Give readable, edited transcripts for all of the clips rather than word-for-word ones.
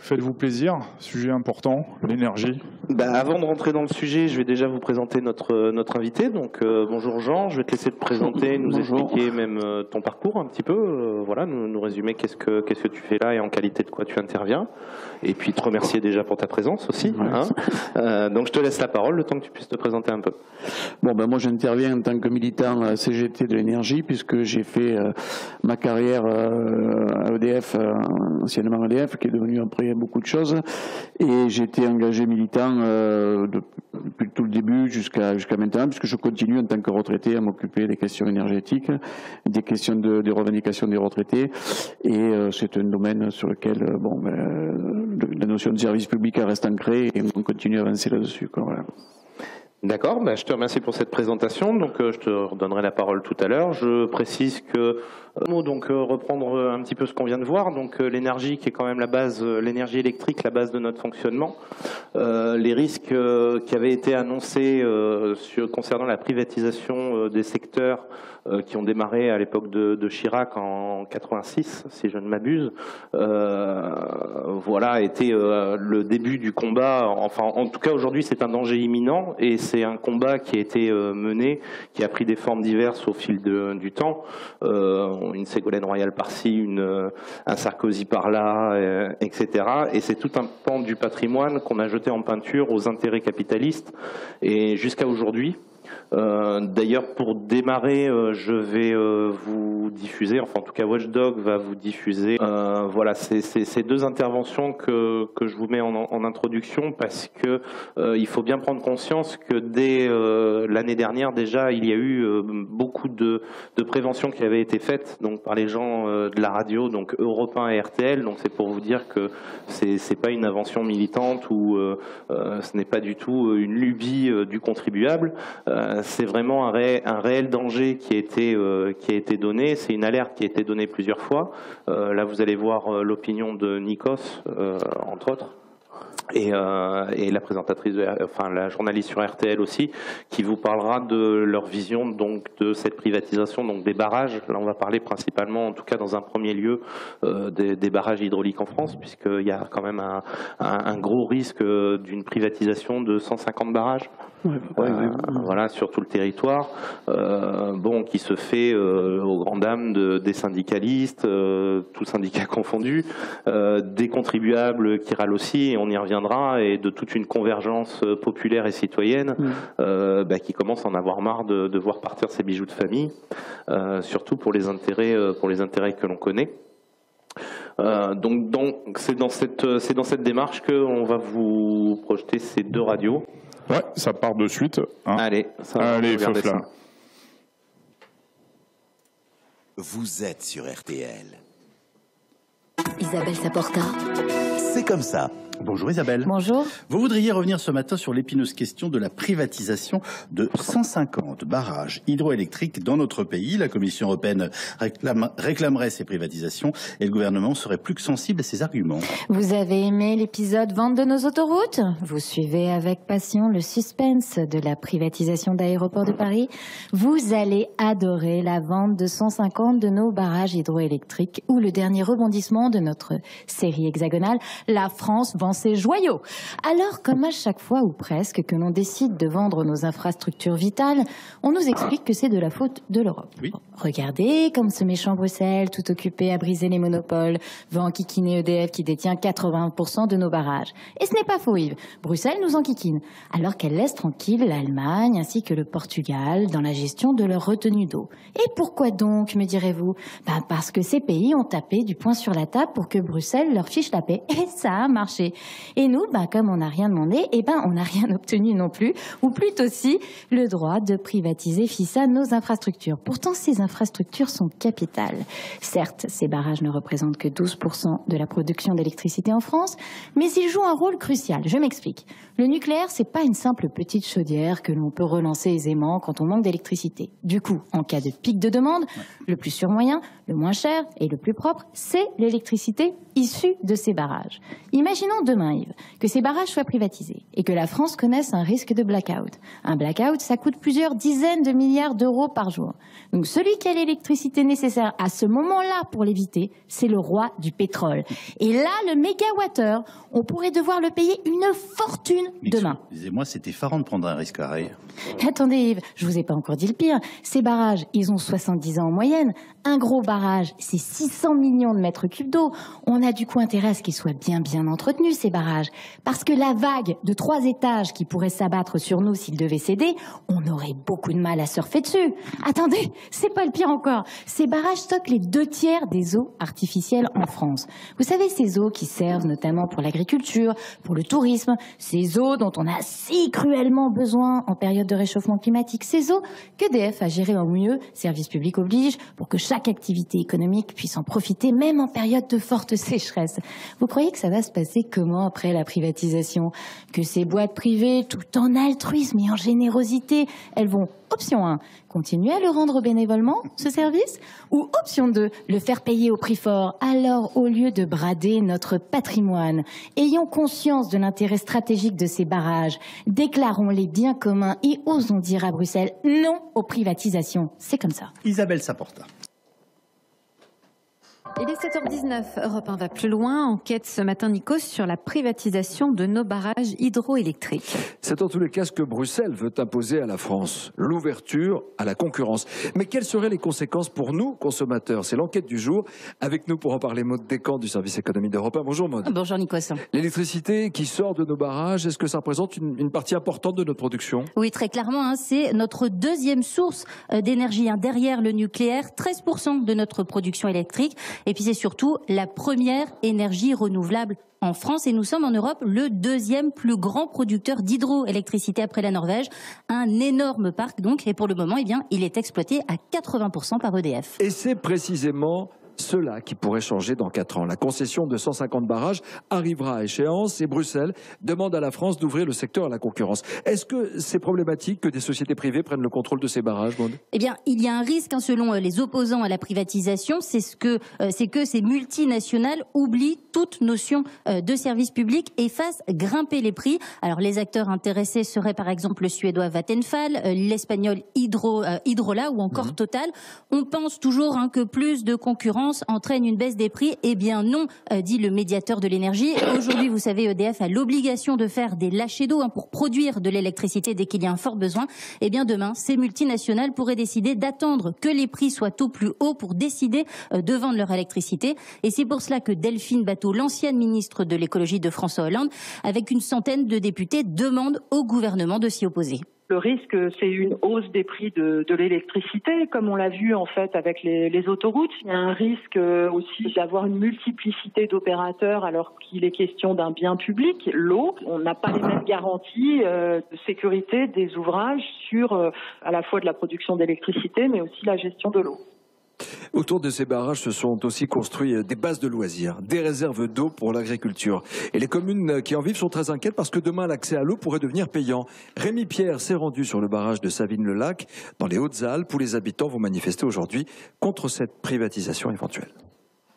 Faites-vous plaisir, sujet important, l'énergie. Avant de rentrer dans le sujet, je vais déjà vous présenter notre invité. Donc bonjour Jean, je vais te laisser te présenter, nous expliquer même ton parcours un petit peu, voilà, nous résumer qu'est-ce que tu fais là et en qualité de quoi tu interviens. Et puis te remercier déjà pour ta présence aussi. Ouais. Donc je te laisse la parole, le temps que tu puisses te présenter un peu. Bon, moi j'interviens en tant que militant CGT de l'énergie, puisque j'ai fait ma carrière à EDF, anciennement EDF, qui est devenu après beaucoup de choses, et j'ai été engagé militant depuis tout le début jusqu'à maintenant, puisque je continue en tant que retraité à m'occuper des questions énergétiques, des questions des revendications des retraités, et c'est un domaine sur lequel la notion de service public reste ancrée, et on continue à avancer là-dessus. Voilà. D'accord, je te remercie pour cette présentation. Donc, je te redonnerai la parole tout à l'heure. Je précise que reprendre un petit peu ce qu'on vient de voir. Donc, l'énergie qui est quand même la base, l'énergie électrique, la base de notre fonctionnement. Les risques qui avaient été annoncés concernant la privatisation des secteurs qui ont démarré à l'époque de Chirac en 86, si je ne m'abuse, voilà, était le début du combat. Enfin, en tout cas, aujourd'hui, c'est un danger imminent et c'est un combat qui a été mené, qui a pris des formes diverses au fil du temps. Une Ségolène Royal par-ci, un Sarkozy par-là, etc. Et c'est tout un pan du patrimoine qu'on a jeté en peinture aux intérêts capitalistes et jusqu'à aujourd'hui. D'ailleurs, pour démarrer, je vais vous diffuser, enfin en tout cas Watchdog va vous diffuser voilà, ces deux interventions que je vous mets en introduction, parce que il faut bien prendre conscience que dès l'année dernière déjà, il y a eu beaucoup de prévention qui avait été faite donc par les gens de la radio, donc Europe 1 et RTL. Donc c'est pour vous dire que c'est pas une invention militante ou ce n'est pas du tout une lubie du contribuable. C'est vraiment un réel danger qui a été donné. C'est une alerte qui a été donnée plusieurs fois. Là, vous allez voir l'opinion de Nikos, entre autres. Et la présentatrice, la journaliste sur RTL aussi, qui vous parlera de leur vision donc de cette privatisation donc des barrages. Là, on va parler principalement, en tout cas dans un premier lieu, des barrages hydrauliques en France, puisqu'il y a quand même un gros risque d'une privatisation de 150 barrages. Voilà, sur tout le territoire, qui se fait aux grandes dames des syndicalistes, tous syndicats confondus, des contribuables qui râlent aussi, et on y reviendra, et de toute une convergence populaire et citoyenne qui commence à en avoir marre de voir partir ces bijoux de famille, surtout pour les intérêts que l'on connaît. Donc c'est dans cette démarche qu'on va vous projeter ces deux radios. Ouais, ça part de suite. Hein. Allez, feu là. Vous êtes sur RTL. Isabelle Saporta. C'est comme ça. Bonjour Isabelle. Bonjour. Vous voudriez revenir ce matin sur l'épineuse question de la privatisation de 150 barrages hydroélectriques dans notre pays. La Commission européenne réclamerait ces privatisations et le gouvernement serait plus que sensible à ces arguments. Vous avez aimé l'épisode Vente de nos autoroutes? Vous suivez avec passion le suspense de la privatisation d'Aéroports de Paris? Vous allez adorer la vente de 150 de nos barrages hydroélectriques ou le dernier rebondissement de notre série hexagonale, la France vend ses joyaux. Alors, comme à chaque fois ou presque que l'on décide de vendre nos infrastructures vitales, on nous explique que c'est de la faute de l'Europe. Oui. Regardez comme ce méchant Bruxelles, tout occupé à briser les monopoles, veut enquiquiner EDF qui détient 80% de nos barrages. Et ce n'est pas faux, Yves. Bruxelles nous enquiquine, alors qu'elle laisse tranquille l'Allemagne ainsi que le Portugal dans la gestion de leur retenue d'eau. Et pourquoi donc, me direz-vous? Parce que ces pays ont tapé du poing sur la table pour que Bruxelles leur fiche la paix. Et ça a marché. Et nous, comme on n'a rien demandé, on n'a rien obtenu non plus, ou plutôt si, le droit de privatiser FISA nos infrastructures. Pourtant, ces infrastructures sont capitales. Certes, ces barrages ne représentent que 12% de la production d'électricité en France, mais ils jouent un rôle crucial. Je m'explique. Le nucléaire, c'est pas une simple petite chaudière que l'on peut relancer aisément quand on manque d'électricité. Du coup, en cas de pic de demande, le plus sûr moyen, le moins cher et le plus propre, c'est l'électricité issue de ces barrages. Imaginons demain, Yves, que ces barrages soient privatisés et que la France connaisse un risque de blackout. Un blackout, ça coûte plusieurs dizaines de milliards d'euros par jour. Donc celui qui a l'électricité nécessaire à ce moment-là pour l'éviter, c'est le roi du pétrole. Et là, le mégawattheure, on pourrait devoir le payer une fortune demain. Excusez-moi, c'est effarant de prendre un risque pareil. Attendez Yves, je vous ai pas encore dit le pire. Ces barrages, ils ont 70 ans en moyenne. Un gros barrage, c'est 600 millions de mètres cubes d'eau. On a du coup intérêt à ce qu'ils soient bien entretenus, ces barrages. Parce que la vague de 3 étages qui pourrait s'abattre sur nous s'ils devaient céder, on aurait beaucoup de mal à surfer dessus. Attendez, c'est pas le pire encore. Ces barrages stockent les 2/3 des eaux artificielles en France. Vous savez, ces eaux qui servent notamment pour l'agriculture, pour le tourisme, ces eaux dont on a si cruellement besoin en période de réchauffement climatique, ces eaux qu'EDF a gérées au mieux, service public oblige, pour que chaque activité économique puisse en profiter, même en période de forte sécheresse. Vous croyez que ça va se passer comment après la privatisation? Que ces boîtes privées, tout en altruisme et en générosité, elles vont, option 1, continuer à le rendre bénévolement, ce service? Ou option 2, le faire payer au prix fort? Alors, au lieu de brader notre patrimoine, ayons conscience de l'intérêt stratégique de ces barrages, déclarons les biens communs et osons dire à Bruxelles non aux privatisations. C'est comme ça. Isabelle Saporta. Il est 7h19, Europe 1 va plus loin, enquête ce matin Nikos sur la privatisation de nos barrages hydroélectriques. C'est en tous les cas ce que Bruxelles veut imposer à la France, l'ouverture à la concurrence. Mais quelles seraient les conséquences pour nous, consommateurs? C'est l'enquête du jour. Avec nous pour en parler, Maude Descamps du service économie d'Europe 1. Bonjour Maude. Bonjour Nikos. L'électricité qui sort de nos barrages, est-ce que ça représente une partie importante de notre production? Oui, très clairement, c'est notre deuxième source d'énergie, derrière le nucléaire, 13% de notre production électrique. Et puis c'est surtout la première énergie renouvelable en France et nous sommes en Europe le deuxième plus grand producteur d'hydroélectricité après la Norvège. Un énorme parc donc et pour le moment, il est exploité à 80% par EDF. Et c'est précisément cela qui pourrait changer dans 4 ans. La concession de 150 barrages arrivera à échéance et Bruxelles demande à la France d'ouvrir le secteur à la concurrence. Est-ce que c'est problématique que des sociétés privées prennent le contrôle de ces barrages, Maude? Il y a un risque selon les opposants à la privatisation, c'est que ces multinationales oublient toute notion de service public et fassent grimper les prix. Alors les acteurs intéressés seraient par exemple le suédois Vattenfall, l'espagnol Hydrola ou encore Total. On pense toujours que plus de concurrence entraîne une baisse des prix. Eh bien non, dit le médiateur de l'énergie. Aujourd'hui, vous savez, EDF a l'obligation de faire des lâchers d'eau pour produire de l'électricité dès qu'il y a un fort besoin. Eh bien demain, ces multinationales pourraient décider d'attendre que les prix soient au plus haut pour décider de vendre leur électricité. Et c'est pour cela que Delphine Batho, l'ancienne ministre de l'écologie de François Hollande, avec une centaine de députés, demande au gouvernement de s'y opposer. Le risque, c'est une hausse des prix de l'électricité, comme on l'a vu en fait avec les autoroutes. Il y a un risque aussi d'avoir une multiplicité d'opérateurs alors qu'il est question d'un bien public, l'eau. On n'a pas les mêmes garanties de sécurité des ouvrages sur à la fois de la production d'électricité, mais aussi la gestion de l'eau. Autour de ces barrages se sont aussi construits des bases de loisirs, des réserves d'eau pour l'agriculture. Et les communes qui en vivent sont très inquiètes parce que demain l'accès à l'eau pourrait devenir payant. Rémi Pierre s'est rendu sur le barrage de Savines-le-Lac dans les Hautes-Alpes où les habitants vont manifester aujourd'hui contre cette privatisation éventuelle.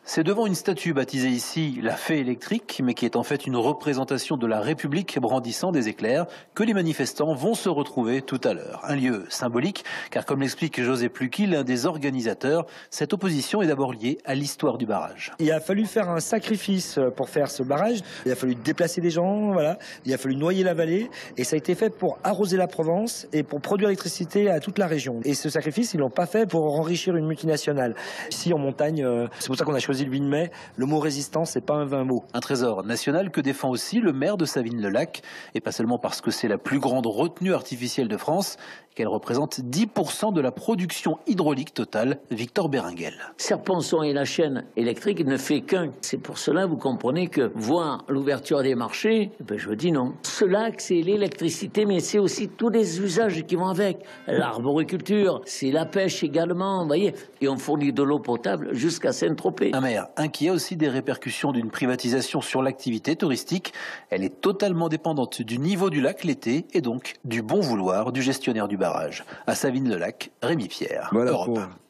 C'est devant une statue baptisée ici la Fée électrique, mais qui est en fait une représentation de la République brandissant des éclairs, que les manifestants vont se retrouver tout à l'heure. Un lieu symbolique, car comme l'explique José Plucky, l'un des organisateurs, cette opposition est d'abord liée à l'histoire du barrage. Il a fallu faire un sacrifice pour faire ce barrage. Il a fallu déplacer des gens, voilà. Il a fallu noyer la vallée, et ça a été fait pour arroser la Provence et pour produire l'électricité à toute la région. Et ce sacrifice, ils l'ont pas fait pour enrichir une multinationale. Ici en montagne, c'est pour ça qu'on a choisi choisi le 8 mai. Le mot résistance, c'est pas un vain mot. Un trésor national que défend aussi le maire de Savines-le-Lac, et pas seulement parce que c'est la plus grande retenue artificielle de France, qu'elle représente 10% de la production hydraulique totale. Victor Béringuel. Serre-Ponçon et la chaîne électrique ne fait qu'un. C'est pour cela, vous comprenez que voir l'ouverture des marchés, ben je dis non. Ce lac, c'est l'électricité, mais c'est aussi tous les usages qui vont avec. L'arboriculture, c'est la pêche également, vous voyez. Et on fournit de l'eau potable jusqu'à Saint-Tropez. Un maire inquiet aussi des répercussions d'une privatisation sur l'activité touristique. Elle est totalement dépendante du niveau du lac l'été et donc du bon vouloir du gestionnaire du barrage. À Savines-le-Lac, Rémi Pierre.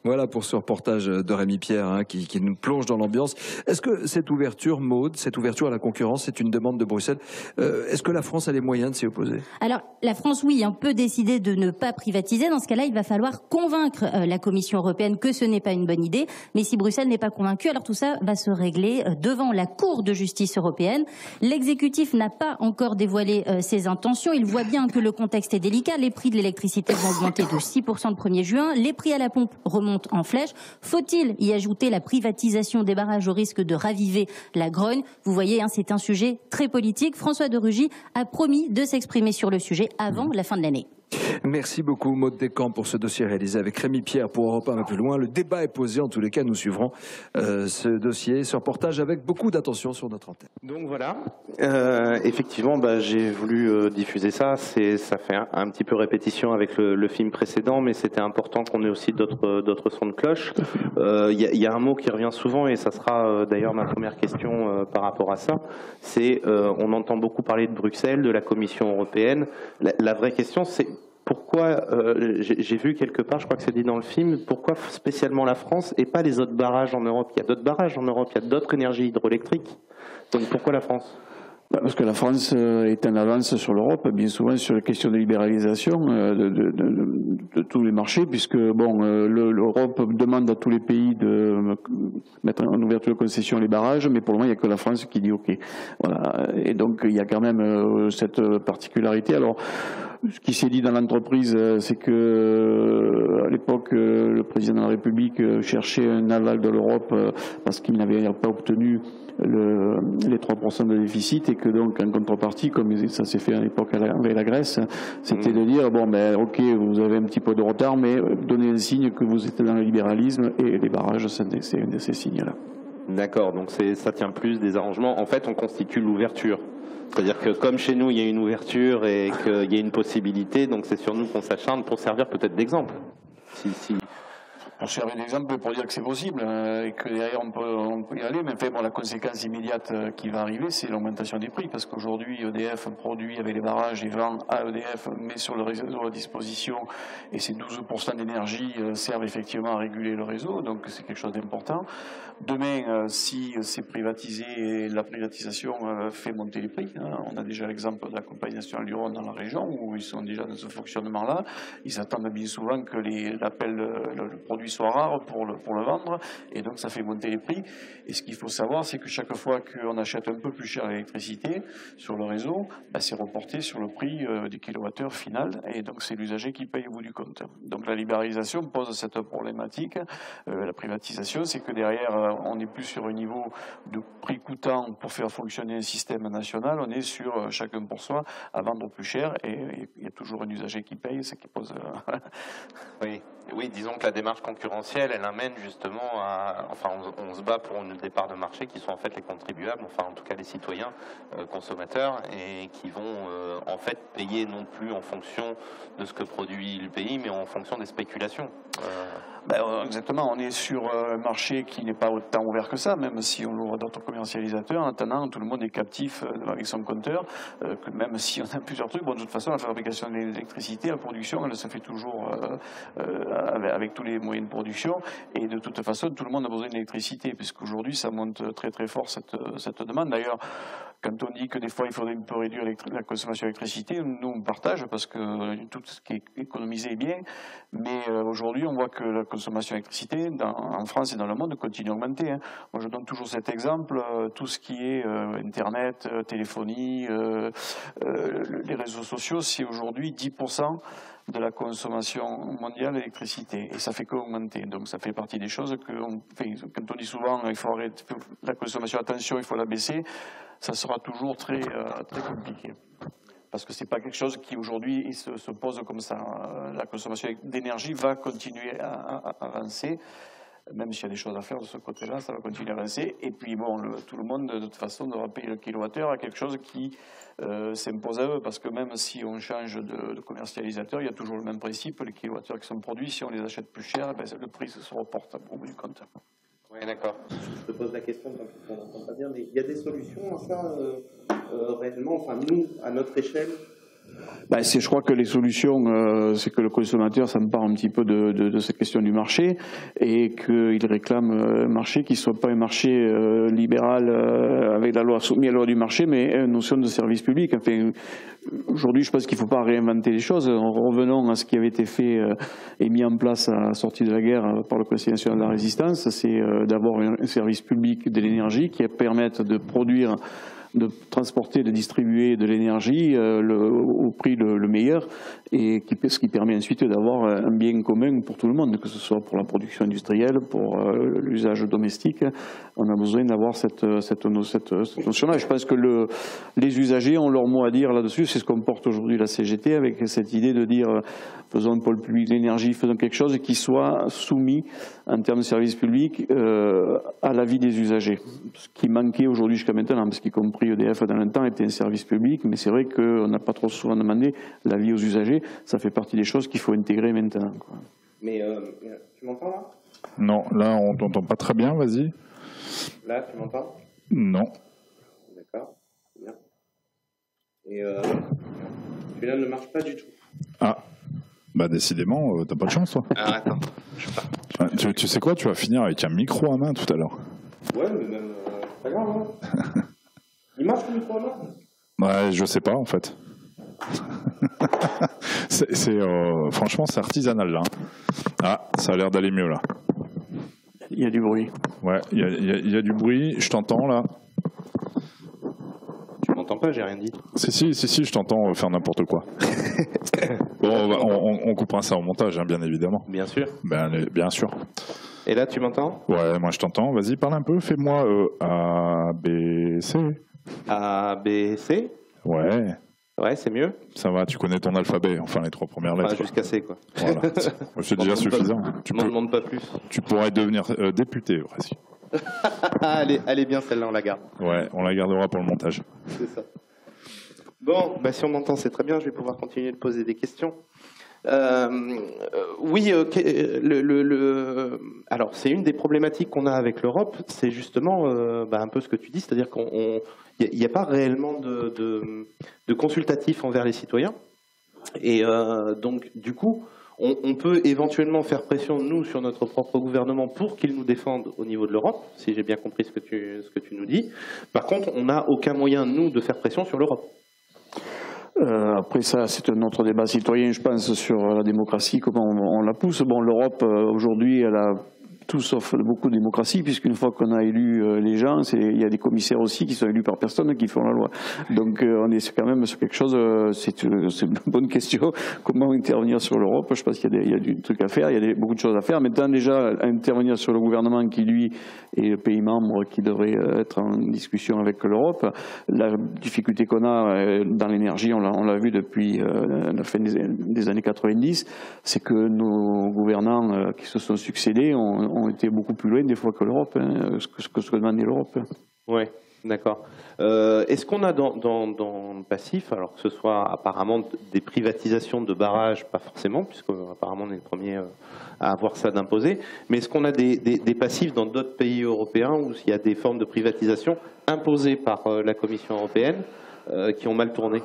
Voilà pour ce reportage de Rémi Pierre qui nous plonge dans l'ambiance. Est-ce que cette ouverture, Maud, cette ouverture à la concurrence, c'est une demande de Bruxelles? Est-ce que la France a les moyens de s'y opposer? Alors, la France, oui, peut décider de ne pas privatiser. Dans ce cas-là, il va falloir convaincre la Commission européenne que ce n'est pas une bonne idée. Mais si Bruxelles n'est pas convaincu, alors tout ça va se régler devant la Cour de justice européenne. L'exécutif n'a pas encore dévoilé ses intentions. Il voit bien que le contexte est délicat. Les prix de l'électricité vont augmenter de 6% le 1er juin. Les prix à la pompe remontent en flèche. Faut-il y ajouter la privatisation des barrages au risque de raviver la grogne? Vous voyez, c'est un sujet très politique. François de Rugy a promis de s'exprimer sur le sujet avant la fin de l'année. Merci beaucoup Maud Descamps pour ce dossier réalisé avec Rémi Pierre pour Europe 1 un peu plus loin. Le débat est posé, en tous les cas nous suivrons ce dossier, ce reportage avec beaucoup d'attention sur notre antenne. Donc voilà, effectivement j'ai voulu diffuser ça, ça fait un petit peu répétition avec le film précédent, mais c'était important qu'on ait aussi d'autres sons de cloche. Il y a un mot qui revient souvent et ça sera d'ailleurs ma première question par rapport à ça, c'est on entend beaucoup parler de Bruxelles, de la Commission européenne. La vraie question c'est pourquoi, j'ai vu quelque part, je crois que c'est dit dans le film, pourquoi spécialement la France et pas les autres barrages en Europe? Il y a d'autres barrages en Europe, il y a d'autres énergies hydroélectriques. Donc pourquoi la France? Parce que la France est en avance sur l'Europe, bien souvent sur les questions de libéralisation de tous les marchés, puisque l'Europe demande à tous les pays de mettre en ouverture de concession les barrages, mais pour le moment il n'y a que la France qui dit OK. Voilà. Et donc il y a quand même cette particularité. Alors ce qui s'est dit dans l'entreprise, c'est que à l'époque le président de la République cherchait un aval de l'Europe parce qu'il n'avait pas obtenu les 3% de déficit et que donc en contrepartie, comme ça s'est fait à l'époque avec la Grèce, c'était de dire OK, vous avez un petit peu de retard, mais donnez un signe que vous êtes dans le libéralisme, et les barrages, c'est un de ces signes-là. D'accord, donc ça tient plus des arrangements. En fait, on constitue l'ouverture. C'est-à-dire que comme chez nous, il y a une ouverture et qu'il y a une possibilité, donc c'est sur nous qu'on s'acharne pour servir peut-être d'exemple. Je servais d'exemple pour dire que c'est possible et que derrière on peut y aller, mais la conséquence immédiate qui va arriver, c'est l'augmentation des prix, parce qu'aujourd'hui EDF produit avec les barrages et vend à EDF, met sur le réseau à disposition, et ces 12% d'énergie servent effectivement à réguler le réseau, donc c'est quelque chose d'important. Demain, si c'est privatisé, la privatisation fait monter les prix. On a déjà l'exemple de la Compagnie nationale du Rhône dans la région, où ils sont déjà dans ce fonctionnement-là. Ils attendent bien souvent que le produit soit rare pour le vendre, et donc ça fait monter les prix. Et ce qu'il faut savoir, c'est que chaque fois qu'on achète un peu plus cher l'électricité sur le réseau, c'est reporté sur le prix des kilowattheures final, et donc c'est l'usager qui paye au bout du compte. Donc la libéralisation pose cette problématique. La privatisation, c'est que derrière, on n'est plus sur un niveau de prix coûtant pour faire fonctionner un système national, on est sur chacun pour soi à vendre plus cher, et il y a toujours un usager qui paye, ce qui pose... Oui, disons que la démarche concurrentielle, elle amène justement à... Enfin, on se bat pour des parts de marché qui sont en fait les contribuables, enfin en tout cas les citoyens consommateurs, et qui vont en fait payer non plus en fonction de ce que produit le pays, mais en fonction des spéculations. Exactement, on est sur un marché qui n'est pas autant ouvert que ça, même si on l'ouvre d'autres commercialisateurs. En attendant, tout le monde est captif avec son compteur, que même si on a plusieurs trucs, de toute façon, la fabrication de l'électricité, la production, elle se fait toujours avec tous les moyens de production, et de toute façon, tout le monde a besoin d'électricité, puisqu'aujourd'hui, ça monte très très fort cette demande. D'ailleurs, Quand on dit que des fois il faudrait un peu réduire la consommation d'électricité, nous on partage parce que tout ce qui est économisé est bien, mais aujourd'hui on voit que la consommation d'électricité en France et dans le monde continue à augmenter. Hein. Moi je donne toujours cet exemple, tout ce qui est Internet, téléphonie, les réseaux sociaux, c'est aujourd'hui 10% de la consommation mondiale d'électricité et ça fait qu'augmenter. Donc ça fait partie des choses que quand on dit souvent il faut arrêter la consommation, attention, il faut la baisser, ça sera toujours très compliqué. Parce que c'est pas quelque chose qui aujourd'hui se pose comme ça. La consommation d'énergie va continuer à avancer. Même s'il y a des choses à faire de ce côté-là, ça va continuer à avancer. Et puis bon, tout le monde de toute façon devra payer le kilowattheure à quelque chose qui s'impose à eux, parce que même si on change de commercialisateur, il y a toujours le même principe. Les kilowattheures qui sont produits, si on les achète plus cher, ben, le prix se reporte au bout du compte. Oui, d'accord. Je te pose la question, on n'entend pas bien, mais il y a des solutions à ça réellement, enfin nous, à notre échelle? Je crois que les solutions, c'est que le consommateur s'empare un petit peu de cette question du marché et qu'il réclame un marché qui ne soit pas un marché libéral avec la loi soumis à la loi du marché, mais une notion de service public. Enfin, aujourd'hui, je pense qu'il ne faut pas réinventer les choses. Revenons à ce qui avait été fait et mis en place à la sortie de la guerre par le Conseil national de la résistance, c'est d'avoir un service public de l'énergie qui permette de produire, de transporter, de distribuer de l'énergie au prix le meilleur, et ce qui permet ensuite d'avoir un bien commun pour tout le monde, que ce soit pour la production industrielle, pour l'usage domestique. On a besoin d'avoir cette notion-là. Je pense que les usagers ont leur mot à dire là-dessus. C'est ce qu'on porte aujourd'hui la CGT, avec cette idée de dire faisons un pôle public de l'énergie, faisons quelque chose qui soit soumis en termes de service public à l'avis des usagers. Ce qui manquait aujourd'hui jusqu'à maintenant, parce qu'y compris EDF dans le temps était un service public, mais c'est vrai qu'on n'a pas trop souvent demandé l'avis aux usagers. Ça fait partie des choses qu'il faut intégrer maintenant, quoi. Mais tu m'entends là? Non, là on t'entend pas très bien, vas-y. Là, tu m'entends? Non. D'accord, bien. Et celui-là ne marche pas du tout. Ah, bah décidément, t'as pas de chance, toi. Ah, attends, je sais pas. Tu sais quoi, tu vas finir avec un micro à main tout à l'heure. Ouais, mais même, c'est pas grave, hein. Il marche le micro à main? Ouais, je sais pas, en fait. Franchement, c'est artisanal, là. Ah, ça a l'air d'aller mieux, là. Il y a du bruit. Ouais, il y a du bruit, je t'entends, là. Tu m'entends pas, j'ai rien dit. Si, je t'entends faire n'importe quoi. Bon, on coupera ça au montage, hein, bien évidemment. Bien sûr. Bien sûr. Et là, tu m'entends? Ouais, moi je t'entends. Vas-y, parle un peu. Fais-moi A, B, C. A, B, C? Ouais. Ouais, c'est mieux. Ça va, tu connais ton alphabet, enfin les 3 premières lettres. Jusqu'à C, quoi. Voilà, c'est déjà suffisant. Tu m'en demandes pas plus. Tu pourrais devenir député, presque. Elle est bien celle-là, on la garde. Ouais, on la gardera pour le montage. C'est ça. Bon, bah, si on m'entend, c'est très bien, je vais pouvoir continuer de poser des questions. Oui, alors c'est une des problématiques qu'on a avec l'Europe, c'est justement un peu ce que tu dis, c'est-à-dire qu'il n'y a pas réellement de consultatif envers les citoyens. Et donc, du coup, on peut éventuellement faire pression, nous, sur notre propre gouvernement pour qu'il nous défende au niveau de l'Europe, si j'ai bien compris ce que tu nous dis. Par contre, on n'a aucun moyen, nous, de faire pression sur l'Europe. Après ça, c'est un autre débat citoyen, je pense, sur la démocratie, comment on la pousse. Bon, l'Europe, aujourd'hui, elle a tout sauf beaucoup de démocratie, puisqu'une fois qu'on a élu les gens, il y a des commissaires aussi qui sont élus par personne qui font la loi. Donc on est quand même sur quelque chose, c'est une bonne question, comment intervenir sur l'Europe. Je pense qu'il y a du truc à faire, il y a beaucoup de choses à faire. Maintenant déjà, intervenir sur le gouvernement qui, lui, est le pays membre qui devrait être en discussion avec l'Europe. La difficulté qu'on a dans l'énergie, on l'a vu depuis la fin des années 90, c'est que nos gouvernants qui se sont succédés ont été beaucoup plus loin des fois que l'Europe, ce que demandait l'Europe. Oui, d'accord. Est-ce qu'on a dans le passif, alors que ce soit apparemment des privatisations de barrages, pas forcément, puisque apparemment on est le premier à avoir ça d'imposer, mais est-ce qu'on a des passifs dans d'autres pays européens où il y a des formes de privatisation imposées par la Commission européenne qui ont mal tourné?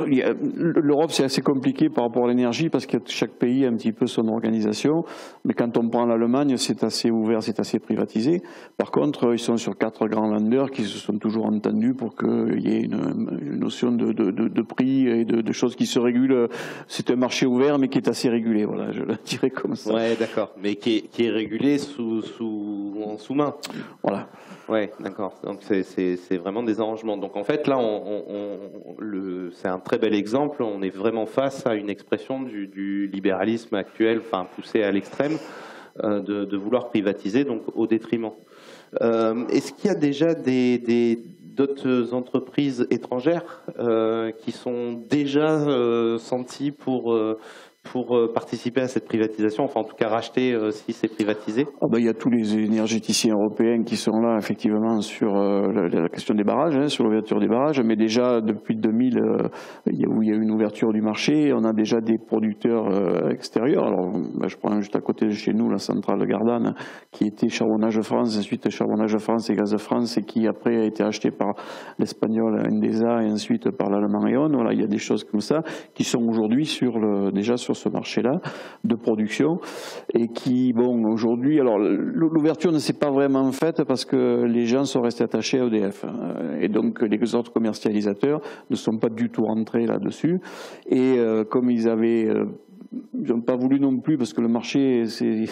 L'Europe, c'est assez compliqué par rapport à l'énergie parce que chaque pays a un petit peu son organisation. Mais quand on prend l'Allemagne, c'est assez ouvert, c'est assez privatisé. Par contre, ils sont sur 4 grands Länder qui se sont toujours entendus pour qu'il y ait une notion de prix et de choses qui se régulent. C'est un marché ouvert, mais qui est assez régulé. Voilà, je le dirais comme ça. Ouais, d'accord. Mais qui est régulé en sous-main. Voilà. Ouais, d'accord. Donc c'est vraiment des arrangements. Donc en fait là, c'est un très bel exemple. On est vraiment face à une expression du libéralisme actuel, enfin poussé à l'extrême, de vouloir privatiser, donc au détriment. Est-ce qu'il y a déjà d'autres entreprises étrangères qui sont déjà senties pour participer à cette privatisation, enfin en tout cas racheter si c'est privatisé? Il y a tous les énergéticiens européens qui sont là effectivement sur la question des barrages, sur l'ouverture des barrages, mais déjà depuis 2000 où il y a eu une ouverture du marché, on a déjà des producteurs extérieurs. Alors je prends juste à côté de chez nous la centrale Gardanne qui était Charbonnage France, ensuite Charbonnage France et Gaz France, et qui après a été acheté par l'espagnol Endesa et ensuite par l'allemand E.ON. Voilà, il y a des choses comme ça qui sont aujourd'hui déjà sur ce marché-là de production, et qui, bon, aujourd'hui, alors l'ouverture ne s'est pas vraiment faite parce que les gens sont restés attachés à EDF, et donc les autres commercialisateurs ne sont pas du tout rentrés là-dessus, et comme ils n'ont pas voulu non plus, parce que le marché,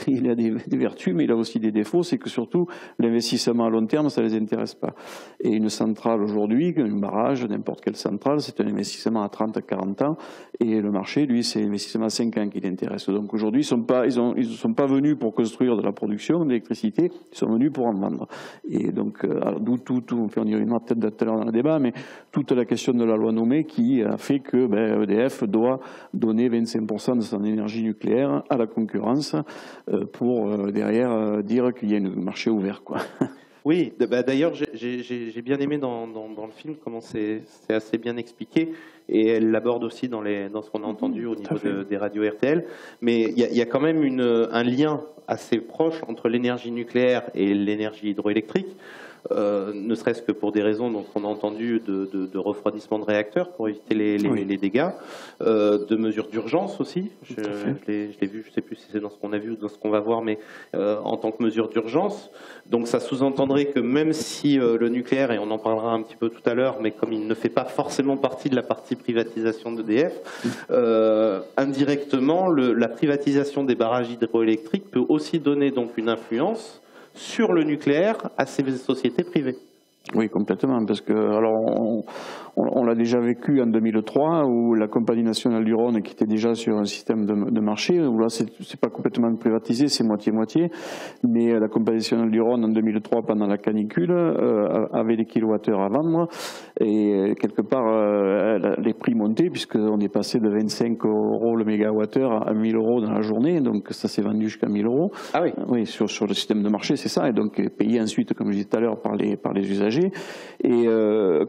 il a des vertus, mais il a aussi des défauts, c'est que surtout, l'investissement à long terme, ça ne les intéresse pas. Et une centrale aujourd'hui, un barrage, n'importe quelle centrale, c'est un investissement à 30 à 40 ans, et le marché, lui, c'est un investissement à 5 ans qui l'intéresse. Donc aujourd'hui, ils ne sont pas venus pour construire de la production d'électricité, ils sont venus pour en vendre. Et donc, d'où on y reviendra peut-être tout à l'heure dans le débat, mais toute la question de la loi Nome qui a fait que EDF doit donner 25% de son énergie nucléaire à la concurrence pour derrière dire qu'il y a un marché ouvert, quoi. Oui, d'ailleurs j'ai bien aimé dans le film comment c'est assez bien expliqué, et elle l'aborde aussi dans ce qu'on a entendu au niveau des radios RTL, mais il y a quand même un lien assez proche entre l'énergie nucléaire et l'énergie hydroélectrique. Ne serait-ce que pour des raisons dont on a entendu de refroidissement de réacteurs pour éviter les dégâts, de mesures d'urgence aussi. Je l'ai vu, je ne sais plus si c'est dans ce qu'on a vu ou dans ce qu'on va voir, mais en tant que mesure d'urgence. Donc ça sous-entendrait que même si le nucléaire, et on en parlera un petit peu tout à l'heure, mais comme il ne fait pas forcément partie de la partie privatisation d'EDF, indirectement, la privatisation des barrages hydroélectriques peut aussi donner donc une influence sur le nucléaire à ces sociétés privées. Oui, complètement, parce que alors on l'a déjà vécu en 2003 où la Compagnie nationale du Rhône, qui était déjà sur un système de marché, où là c'est pas complètement privatisé, c'est moitié-moitié, mais la Compagnie nationale du Rhône en 2003 pendant la canicule avait des kilowattheures à vendre, et quelque part les prix montaient puisqu'on est passé de 25 € le mégawattheure à 1000 € dans la journée, donc ça s'est vendu jusqu'à 1000 €. Ah oui. Oui, sur le système de marché, c'est ça, et donc payé ensuite, comme je disais tout à l'heure, par les usagers. Et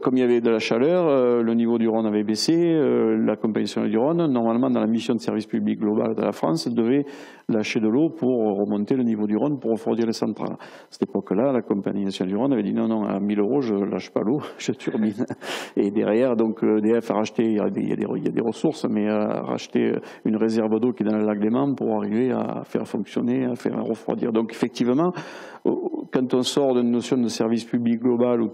comme il y avait de la chaleur, le niveau du Rhône avait baissé, la Compagnie nationale du Rhône, normalement dans la mission de service public global de la France, devait lâcher de l'eau pour remonter le niveau du Rhône pour refroidir les centrales. À cette époque-là, la Compagnie nationale du Rhône avait dit non, à 1000 € je lâche pas l'eau, je turbine. Et derrière, donc EDF a racheté, il y a des ressources, mais a racheté une réserve d'eau qui est dans le lac Léman pour arriver à faire fonctionner, à faire refroidir. Donc effectivement, quand on sort d'une notion de service public global où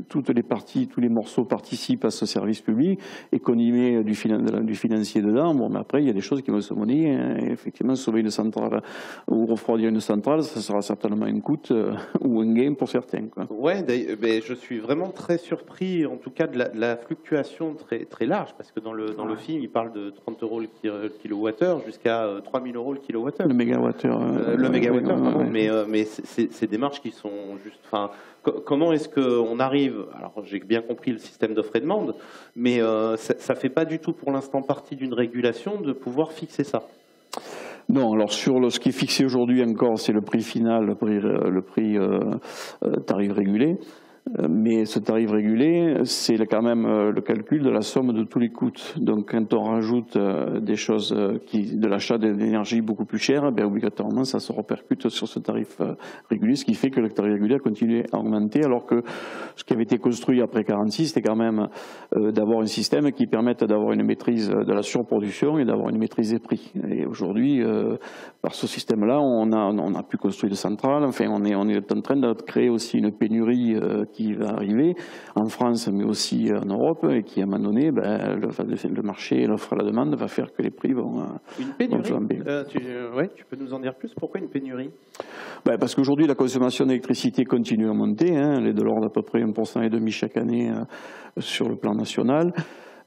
toutes les parties, tous les morceaux participent à ce service public et qu'on y met du financier dedans, bon, mais après il y a des choses qui vont se monnayer. Et effectivement, sauver une centrale ou refroidir une centrale, ça sera certainement un coût ou un gain pour certains, quoi. Ouais, mais je suis vraiment très surpris, en tout cas de la fluctuation très très large, parce que dans le film, il parle de 30 € le kilowattheure jusqu'à 3000 € le kilowattheure. Le mégawattheure. Le mégawattheure, pardon. Mais c'est des marges qui sont juste. Enfin, comment est-ce qu'on arrive? Alors, j'ai bien compris le système d'offre et demande, mais ça fait pas du tout pour l'instant partie d'une régulation de pouvoir fixer ça. Non, alors sur ce qui est fixé aujourd'hui encore, c'est le prix final, le prix tarif régulé. Mais ce tarif régulé, c'est quand même le calcul de la somme de tous les coûts. Donc quand on rajoute des choses de l'achat d'énergie beaucoup plus cher, ben, obligatoirement ça se répercute sur ce tarif régulé, ce qui fait que le tarif régulé a continué à augmenter, alors que ce qui avait été construit après 1946, c'était quand même d'avoir un système qui permette d'avoir une maîtrise de la surproduction et d'avoir une maîtrise des prix. Et aujourd'hui, par ce système-là, on a pu construire des centrales, enfin on est en train de créer aussi une pénurie qui va arriver en France, mais aussi en Europe, et qui, à un moment donné, ben, le marché et l'offre à la demande va faire que les prix vont flamber. Tu peux nous en dire plus? Pourquoi une pénurie? Ben, parce qu'aujourd'hui, la consommation d'électricité continue à monter, hein, elle est de l'ordre d'à peu près 1,5 % chaque année sur le plan national.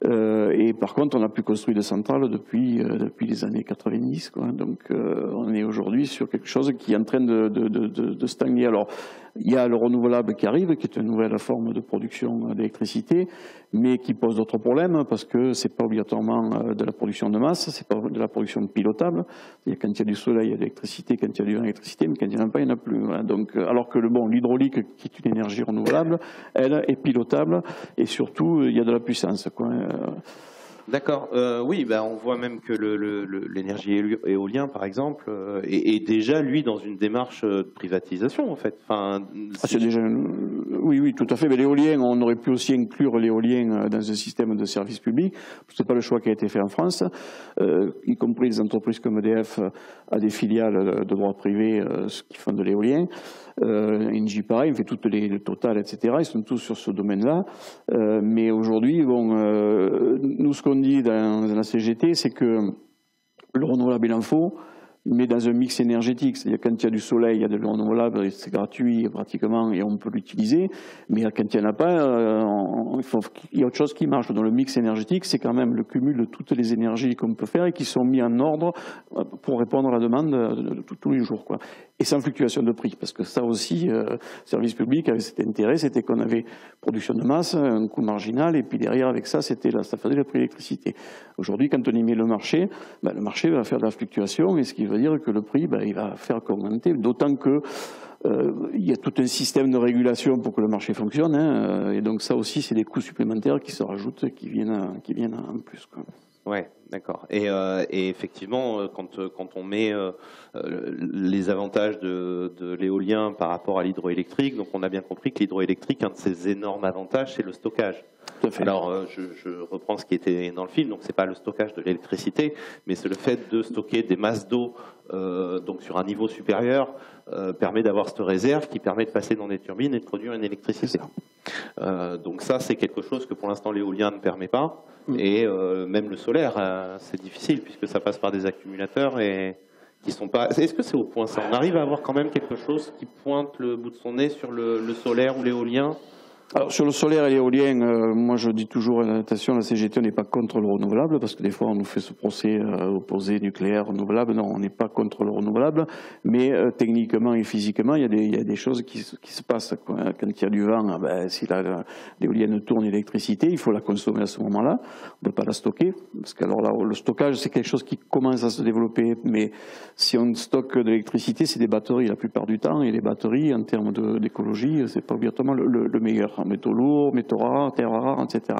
Et par contre, on n'a plus construit de centrales depuis les années 90, quoi. Donc, on est aujourd'hui sur quelque chose qui est en train de stagner. Alors, il y a le renouvelable qui arrive, qui est une nouvelle forme de production d'électricité, mais qui pose d'autres problèmes parce que c'est pas obligatoirement de la production de masse, c'est pas de la production pilotable. C'est-à-dire quand il y a du soleil, il y a de l'électricité, quand il y a du vent, l'électricité, mais quand il n'y en a pas, il n'y en a plus. Voilà. Donc, alors que l'hydraulique, qui est une énergie renouvelable, elle est pilotable et surtout, il y a de la puissance, quoi. D'accord. Oui, ben on voit même que l'énergie éolienne, par exemple, est déjà, lui, dans une démarche de privatisation, en fait. Enfin, c'est déjà... Oui, tout à fait. Mais l'éolien, on aurait pu aussi inclure l'éolien dans un système de service public. Ce n'est pas le choix qui a été fait en France, y compris les entreprises comme EDF a des filiales de droit privé qui font de l'éolien. Engie pareil, on fait toutes les Total, etc. Ils sont tous sur ce domaine-là. Mais aujourd'hui, nous, ce qu'on dit dans la CGT, c'est que le renouvelable, il en faut, mais dans un mix énergétique. C'est-à-dire quand il y a du soleil, il y a de l'eau renouvelable, c'est gratuit pratiquement et on peut l'utiliser. Mais quand il n'y en a pas, il y a autre chose qui marche. Dans le mix énergétique, c'est quand même le cumul de toutes les énergies qu'on peut faire et qui sont mis en ordre pour répondre à la demande de tous les jours, quoi. Et sans fluctuation de prix, parce que ça aussi, service public avait cet intérêt, c'était qu'on avait production de masse, un coût marginal, et puis derrière avec ça, ça faisait le prix de l'électricité. Aujourd'hui, quand on y met le marché va faire de la fluctuation, et ce qui veut dire que le prix, il va faire qu'augmenter, d'autant que il y a tout un système de régulation pour que le marché fonctionne, hein, et donc ça aussi, c'est des coûts supplémentaires qui se rajoutent, qui viennent en plus, quoi. Ouais, d'accord. Et effectivement, quand on met les avantages de l'éolien par rapport à l'hydroélectrique, donc on a bien compris que l'hydroélectrique, un de ses énormes avantages, c'est le stockage. Tout à fait. Alors, je reprends ce qui était dans le film, donc c'est pas le stockage de l'électricité, mais c'est le fait de stocker des masses d'eau donc sur un niveau supérieur, permet d'avoir cette réserve qui permet de passer dans des turbines et de produire une électricité. Donc ça, c'est quelque chose que pour l'instant l'éolien ne permet pas. Et même le solaire, c'est difficile puisque ça passe par des accumulateurs et qui sont pas. Est-ce que c'est au point ça? On arrive à avoir quand même quelque chose qui pointe le bout de son nez sur le solaire ou l'éolien? Alors sur le solaire et l'éolien, moi je dis toujours, attention, la CGT n'est pas contre le renouvelable, parce que des fois on nous fait ce procès opposé nucléaire, renouvelable. Non, on n'est pas contre le renouvelable, mais techniquement et physiquement, il y a des choses qui se passent, quoi. Quand il y a du vent, si l'éolienne tourne l'électricité, il faut la consommer à ce moment-là, on ne peut pas la stocker, parce que alors là, le stockage c'est quelque chose qui commence à se développer, mais si on stocke de l'électricité, c'est des batteries la plupart du temps, et les batteries en termes d'écologie, c'est pas obligatoirement le meilleur. Métaux lourds, métaux rares, terres rares, etc.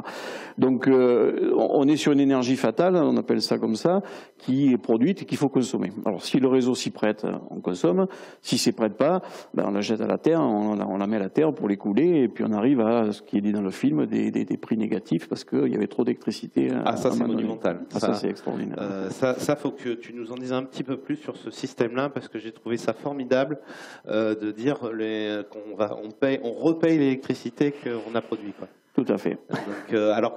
Donc on est sur une énergie fatale, on appelle ça comme ça, qui est produite et qu'il faut consommer. Alors si le réseau s'y prête, on consomme. Si ne s'y prête pas, on la jette à la terre, on la met à la terre pour l'écouler, et puis on arrive à ce qui est dit dans le film, des prix négatifs parce qu'il y avait trop d'électricité. Ça c'est monumental. Ça c'est extraordinaire. Ça faut que tu nous en dises un petit peu plus sur ce système-là, parce que j'ai trouvé ça formidable de dire on repaye l'électricité qu'on a produit, quoi. Tout à fait. Donc, alors,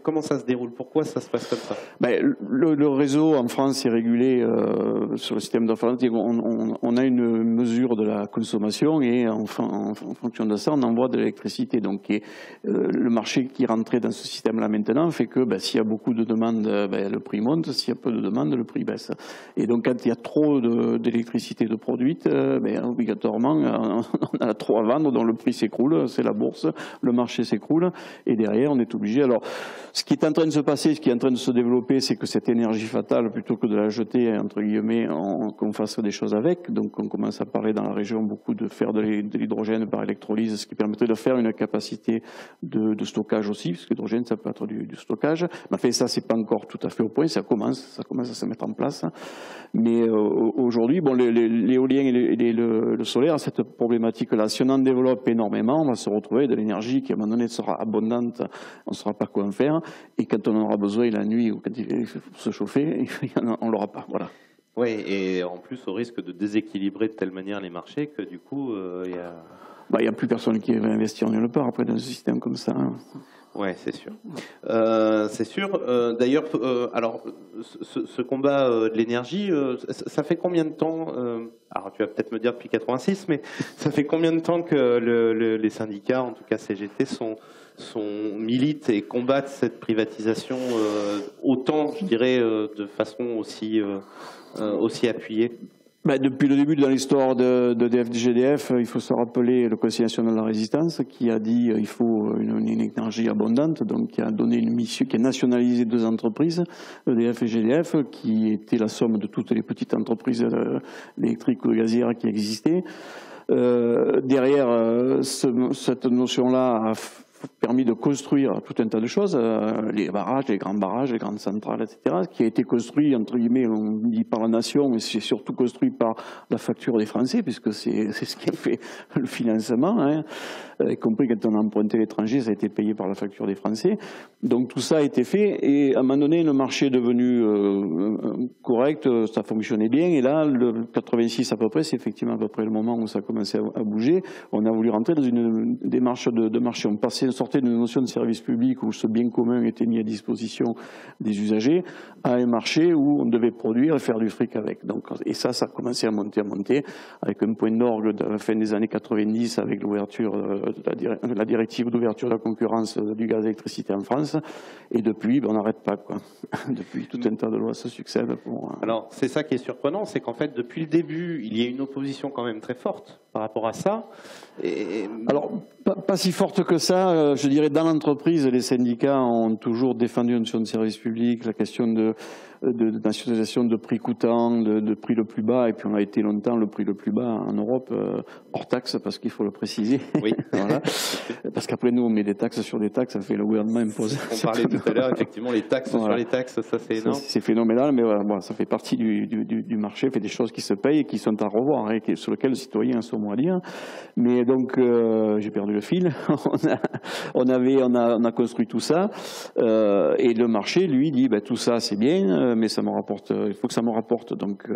comment ça se déroule? Pourquoi ça se passe comme ça? Le réseau en France est régulé sur le système d'informatique. On a une mesure de la consommation et en fonction de ça, on envoie de l'électricité. Donc, le marché qui rentrait dans ce système-là maintenant fait que s'il y a beaucoup de demandes, le prix monte. S'il y a peu de demandes, le prix baisse. Et donc, quand il y a trop d'électricité de produite, obligatoirement, on a trop à vendre, donc le prix s'écroule, c'est la bourse, le marché s'écroule. et derrière on est obligé. Alors, ce qui est en train de se passer, ce qui est en train de se développer, c'est que cette énergie fatale, plutôt que de la jeter, entre guillemets, qu'on fasse des choses avec. Donc on commence à parler dans la région beaucoup de faire de l'hydrogène par électrolyse, ce qui permettrait de faire une capacité de stockage aussi, parce que l'hydrogène, ça peut être du stockage. Mais enfin, ça, c'est pas encore tout à fait au point, ça commence à se mettre en place. Mais aujourd'hui, bon, l'éolien et le solaire, cette problématique-là, si on en développe énormément, on va se retrouver de l'énergie qui, à un moment donné, sera abondante, on ne saura pas quoi en faire, et quand on en aura besoin la nuit ou quand il faut se chauffer, on ne l'aura pas. Voilà. Oui, et en plus au risque de déséquilibrer de telle manière les marchés que du coup, il y a... Il n'y a plus personne qui va investir nulle part après dans un système comme ça. Hein. Oui, c'est sûr. C'est sûr. D'ailleurs, alors, ce combat de l'énergie, ça fait combien de temps alors, tu vas peut-être me dire depuis 86, mais ça fait combien de temps que les syndicats, en tout cas CGT, militent et combattent cette privatisation autant, je dirais, de façon aussi appuyée? Depuis le début de l'histoire de GDF, il faut se rappeler le Conseil national de la résistance qui a dit qu'il faut une énergie abondante, donc qui a donné une mission, qui a nationalisé 2 entreprises, EDF et GDF, qui étaient la somme de toutes les petites entreprises électriques ou gazières qui existaient. Derrière, cette notion-là a permis de construire tout un tas de choses, les barrages, les grandes centrales, etc., qui a été construit, entre guillemets, on dit par la nation, mais c'est surtout construit par la facture des Français, puisque c'est ce qui a fait le financement, hein, y compris quand on a emprunté l'étranger, ça a été payé par la facture des Français. Donc tout ça a été fait, et à un moment donné, le marché est devenu correct, ça fonctionnait bien, et là, le 86 à peu près, c'est effectivement à peu près le moment où ça a commencé à bouger. On a voulu rentrer dans une démarche de marché, on sortait d'une notion de service public où ce bien commun était mis à disposition des usagers à un marché où on devait produire et faire du fric avec. Donc, et ça a commencé à monter, avec un point d'orgue à la fin des années 90 avec l'ouverture de la directive d'ouverture de la concurrence du gaz et l'électricité en France. Et depuis, on n'arrête pas, quoi. Depuis, tout un tas de lois se succèdent. Alors, c'est ça qui est surprenant, c'est qu'en fait, depuis le début, il y a une opposition quand même très forte par rapport à ça. Alors, pas si forte que ça. Je dirais, dans l'entreprise, les syndicats ont toujours défendu une notion de service public, la question de nationalisation de prix coûtant, de prix le plus bas, et puis on a été longtemps le prix le plus bas en Europe, hors taxe, parce qu'il faut le préciser. Oui. Voilà. Parce qu'après nous, on met des taxes sur des taxes, ça fait le gouvernement impose. On parlait tout à l'heure, effectivement, les taxes sur les taxes, ça c'est énorme. C'est phénoménal, mais voilà, bon, ça fait partie du marché, fait des choses qui se payent et qui sont à revoir, hein, sur lesquelles le citoyen a son mot à dire. Mais donc, j'ai perdu le fil. on a construit tout ça, et le marché, lui, dit, tout ça c'est bien, mais ça me rapporte, il faut que ça me rapporte. Donc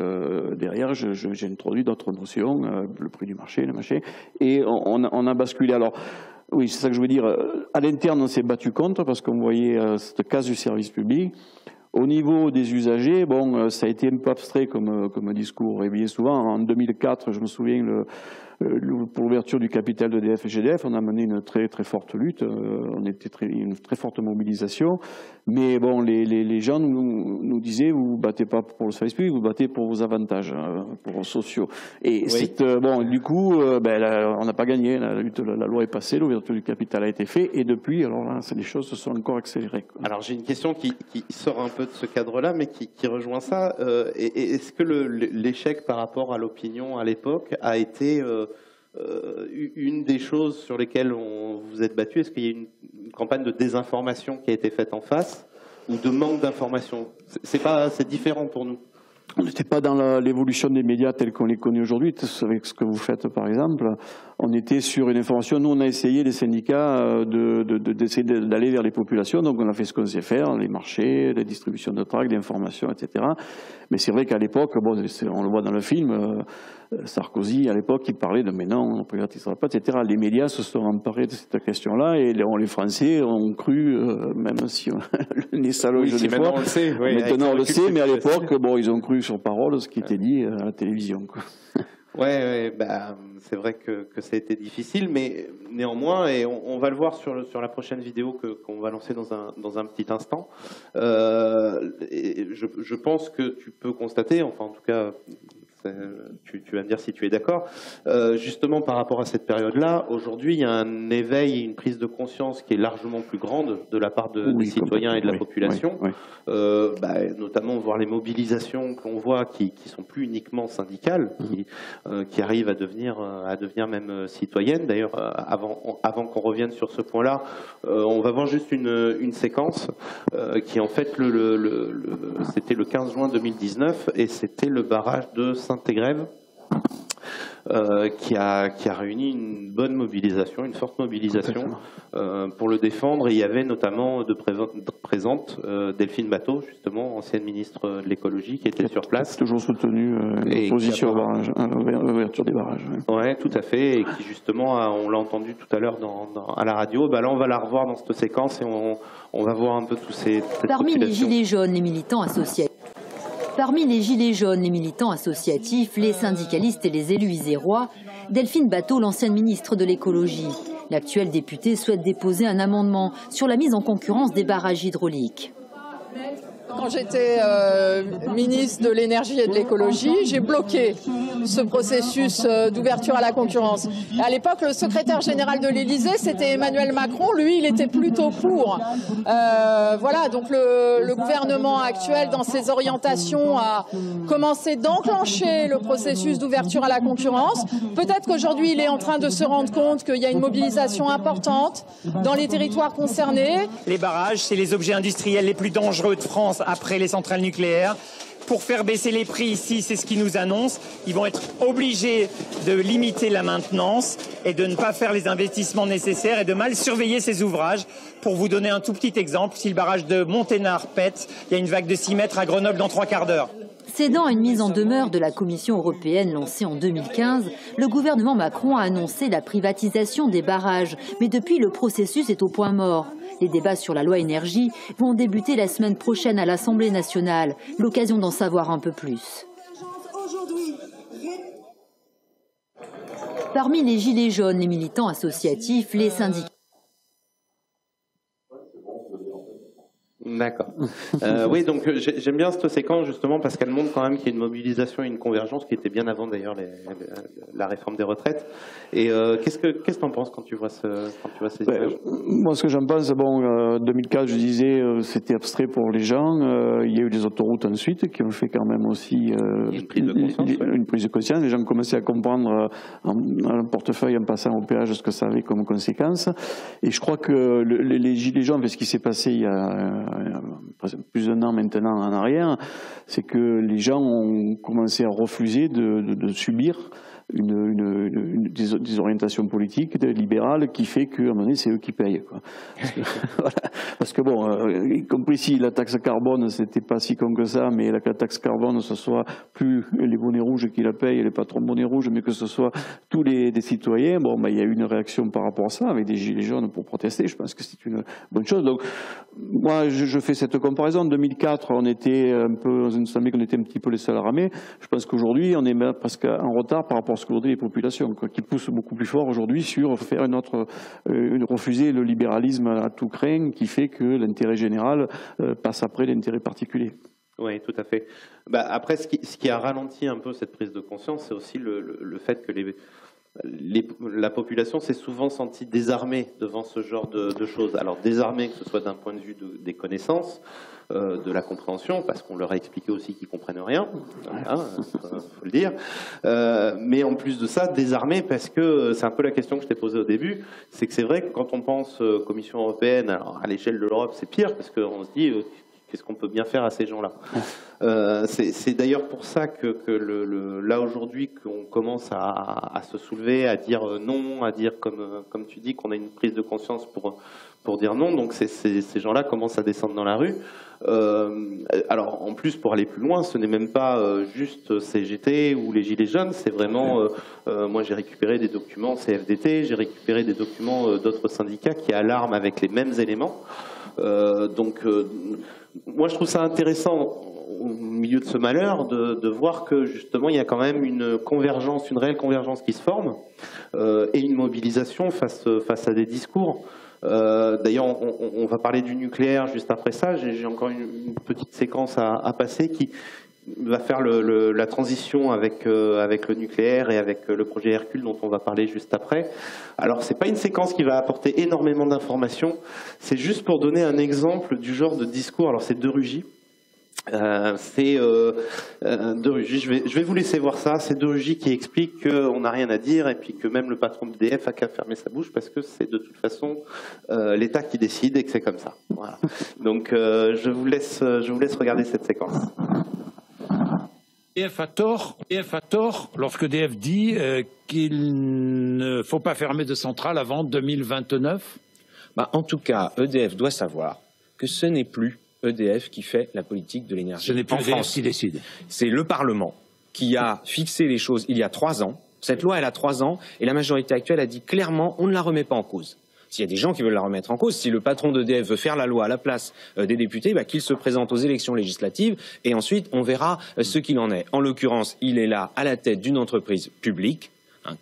derrière, j'ai introduit d'autres notions, le prix du marché, le marché, et on a basculé. Alors oui, c'est ça que je veux dire. À l'interne, on s'est battu contre parce qu'on voyait cette casse du service public. Au niveau des usagers, bon, ça a été un peu abstrait comme discours. Et bien souvent, en 2004, je me souviens, pour l'ouverture du capital d'EDF et GDF, on a mené une très très forte lutte, une très forte mobilisation. Mais bon, les gens nous disaient, vous vous battez pas pour le service public, vous vous battez pour vos avantages, pour vos sociaux. Et bon, du coup, on n'a pas gagné. La loi est passée, l'ouverture du capital a été faite, et depuis, alors là, les choses se sont encore accélérées, quoi. Alors j'ai une question qui sort un peu de ce cadre-là, mais qui rejoint ça. Est-ce que l'échec par rapport à l'opinion à l'époque a été une des choses sur lesquelles vous êtes battu? Est-ce qu'il y a une campagne de désinformation qui a été faite en face, ou de manque d'information? C'est différent pour nous. On n'était pas dans l'évolution des médias tels qu'on les connaît aujourd'hui, avec ce que vous faites par exemple. On était sur une information. Nous, on a essayé, les syndicats, d'essayer d'aller vers les populations. Donc, on a fait ce qu'on sait faire, les marchés, les distributions de tracts, d'informations, etc. Mais c'est vrai qu'à l'époque, bon, on le voit dans le film, Sarkozy, à l'époque, il parlait de « mais non, on ne privatisera pas », etc. Les médias se sont emparés de cette question-là, et les Français ont cru, même si le nez s'allonge des fois. Maintenant on le sait. Oui, maintenant on le sait, mais à l'époque, bon, ils ont cru sur parole ce qui était dit à la télévision, quoi. Ouais, c'est vrai que ça a été difficile, mais néanmoins, et on va le voir sur la prochaine vidéo qu'on va lancer dans un petit instant. Je pense que tu peux constater, enfin en tout cas, tu vas me dire si tu es d'accord. Justement, par rapport à cette période-là, aujourd'hui, il y a un éveil et une prise de conscience qui est largement plus grande de la part des citoyens et de la population. Notamment voir les mobilisations qu'on voit qui sont plus uniquement syndicales, qui arrivent à devenir même citoyennes. D'ailleurs, avant qu'on revienne sur ce point-là, on va voir juste une séquence qui en fait c'était le 15 juin 2019 et c'était le barrage de Saint-Égrève qui a réuni une bonne mobilisation, une forte mobilisation pour le défendre. Et il y avait notamment présente Delphine Batho, justement, ancienne ministre de l'écologie, qui était sur place. Toujours soutenu l'opposition à l'ouverture des barrages. Oui, tout à fait, et qui justement, on l'a entendu tout à l'heure à la radio, là on va la revoir dans cette séquence et on va voir un peu tous ces... Parmi les gilets jaunes, les militants associatifs. Parmi les gilets jaunes, les militants associatifs, les syndicalistes et les élus isérois, Delphine Batho, l'ancienne ministre de l'écologie. L'actuelle députée souhaite déposer un amendement sur la mise en concurrence des barrages hydrauliques. Quand j'étais ministre de l'énergie et de l'écologie, j'ai bloqué ce processus d'ouverture à la concurrence. Et à l'époque, le secrétaire général de l'Élysée, c'était Emmanuel Macron. Lui, il était plutôt pour. Voilà, donc le gouvernement actuel, dans ses orientations, a commencé d'enclencher le processus d'ouverture à la concurrence. Peut-être qu'aujourd'hui, il est en train de se rendre compte qu'il y a une mobilisation importante dans les territoires concernés. Les barrages, c'est les objets industriels les plus dangereux de France après les centrales nucléaires. Pour faire baisser les prix ici, c'est ce qu'ils nous annoncent. Ils vont être obligés de limiter la maintenance et de ne pas faire les investissements nécessaires et de mal surveiller ces ouvrages. Pour vous donner un tout petit exemple, si le barrage de Monténard pète, il y a une vague de 6 mètres à Grenoble dans 3 quarts d'heure. Cédant à une mise en demeure de la Commission européenne lancée en 2015, le gouvernement Macron a annoncé la privatisation des barrages. Mais depuis, le processus est au point mort. Les débats sur la loi énergie vont débuter la semaine prochaine à l'Assemblée nationale. L'occasion d'en savoir un peu plus. Parmi les gilets jaunes, les militants associatifs, les syndicats. D'accord. Oui, donc j'aime bien cette séquence justement parce qu'elle montre quand même qu'il y a une mobilisation et une convergence qui était bien avant d'ailleurs la réforme des retraites. Et qu'est-ce que tu en penses quand tu vois ces images? Moi, ce que j'en pense, bon, 2004, je disais, c'était abstrait pour les gens. Il y a eu les autoroutes ensuite qui ont fait quand même aussi une prise de conscience. Les gens commençaient à comprendre en portefeuille, en passant au péage, ce que ça avait comme conséquence. Et je crois que les gilets jaunes, ce qui s'est passé il y a plus d'un an maintenant en arrière, c'est que les gens ont commencé à refuser de subir des orientations politiques libérales qui fait qu'à un moment donné, c'est eux qui payent, quoi. Parce que bon, y compris si la taxe carbone, c'était pas si con que ça, mais la taxe carbone, ce soit plus les bonnets rouges qui la payent, les patrons bonnets rouges, mais que ce soit tous les citoyens, bon, il y a eu une réaction par rapport à ça, avec des gilets jaunes pour protester. Je pense que c'est une bonne chose. Donc, moi, je fais cette comparaison. En 2004, on était un peu, il me semblait qu'on était un petit peu les seuls à ramer. Je pense qu'aujourd'hui, on est presque en retard par rapport à ce qu'aujourd'hui les populations, quoi, qui poussent beaucoup plus fort aujourd'hui sur faire refuser le libéralisme à tout craint, qui fait que l'intérêt général passe après l'intérêt particulier. Oui, tout à fait. Après, ce qui a ralenti un peu cette prise de conscience, c'est aussi le fait que la population s'est souvent sentie désarmée devant ce genre de choses. Alors désarmée, que ce soit d'un point de vue des connaissances, de la compréhension, parce qu'on leur a expliqué aussi qu'ils comprennent rien, faut le dire. Mais en plus de ça, désarmés parce que c'est un peu la question que je t'ai posée au début, c'est que c'est vrai que quand on pense Commission européenne, alors à l'échelle de l'Europe, c'est pire parce qu'on se dit qu'est-ce qu'on peut bien faire à ces gens-là. C'est d'ailleurs pour ça que là aujourd'hui qu'on commence à se soulever, à dire non, à dire comme tu dis qu'on a une prise de conscience pour dire non. Donc ces gens-là commencent à descendre dans la rue. Alors en plus, pour aller plus loin, ce n'est même pas juste CGT ou les Gilets jaunes, c'est vraiment moi j'ai récupéré des documents CFDT, j'ai récupéré des documents d'autres syndicats qui alarment avec les mêmes éléments. Moi je trouve ça intéressant au milieu de ce malheur de voir que justement il y a quand même une convergence, une réelle convergence qui se forme et une mobilisation face à des discours. D'ailleurs, on va parler du nucléaire juste après ça. J'ai encore une petite séquence à passer va faire la transition avec le nucléaire et avec le projet Hercule dont on va parler juste après. Alors c'est pas une séquence qui va apporter énormément d'informations, c'est juste pour donner un exemple du genre de discours. Alors c'est de Rugy. De Rugy, je vais vous laisser voir ça. C'est de Rugy qui explique qu'on n'a rien à dire et puis que même le patron d'EDF a qu'à fermer sa bouche parce que c'est de toute façon l'État qui décide et que c'est comme ça. Voilà. Donc je vous laisse regarder cette séquence. EDF a tort lorsque EDF dit qu'il ne faut pas fermer de centrales avant 2029. En tout cas, EDF doit savoir que ce n'est plus EDF qui fait la politique de l'énergie. Ce n'est plus en EDF France qui décide. C'est le Parlement qui a fixé les choses il y a 3 ans. Cette loi, elle a 3 ans et la majorité actuelle a dit clairement on ne la remet pas en cause. S'il y a des gens qui veulent la remettre en cause, si le patron d'EDF veut faire la loi à la place des députés, qu'il se présente aux élections législatives et ensuite on verra ce qu'il en est. En l'occurrence, il est là à la tête d'une entreprise publique,